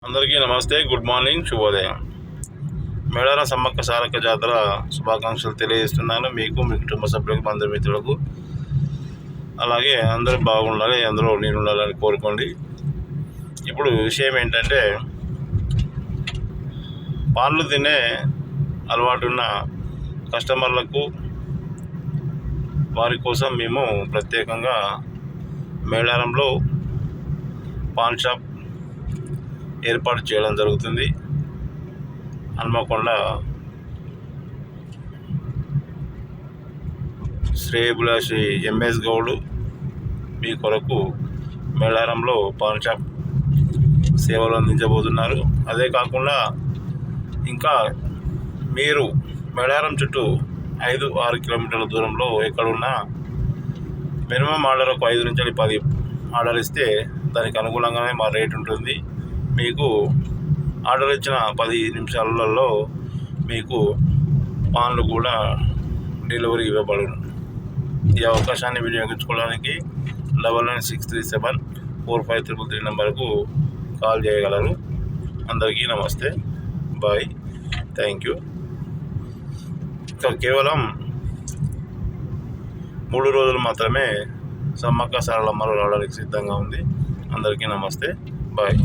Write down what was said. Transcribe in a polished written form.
అందరికీ నమస్తే, good morning, శుభోదయం. మేడారం సమ్మక్క సారక్క జాతర శుభాకాంక్షలు తెలియజేస్తున్నాను మీకు, మీ కుటుంబ సభ్యులకు, బంధుమిత్రులకు. అలాగే అందరూ బాగుండాలి, అందరూ నేను ఉండాలని కోరుకోండి. ఇప్పుడు విషయం ఏంటంటే, పాన్లు తినే అలవాటున్న కస్టమర్లకు వారి కోసం మేము ప్రత్యేకంగా మేడారంలో పాన్ షాప్ ఏర్పాటు చేయడం జరుగుతుంది. హన్మకొండ శ్రేయభిలాషి ఎంఎస్ గౌడ్ మీ కొరకు మేడారంలో పాన్ షాప్ సేవలు అందించబోతున్నారు. అదే కాకుండా ఇంకా మీరు మేడారం చుట్టూ 5-6 కిలోమీటర్ల దూరంలో ఎక్కడున్నా మినిమం ఆర్డర్ ఒక 5 నుంచి 10 ఆర్డర్ ఇస్తే దానికి అనుగుణంగానే మా రేట్ ఉంటుంది. మీకు ఆర్డర్ ఇచ్చిన 10 నిమిషాలలో మీకు పాన్లు కూడా డెలివరీ ఇవ్వబడును. ఈ అవకాశాన్ని వినియోగించుకోవడానికి 9963745333 నెంబర్కు కాల్ చేయగలరు. అందరికీ నమస్తే, బాయ్, థ్యాంక్ యూ. ఇంకా కేవలం 3 రోజులు మాత్రమే సమ్మక్క సారలమ్మ ఆర్డర్కి సిద్ధంగా ఉంది. అందరికీ నమస్తే, బాయ్.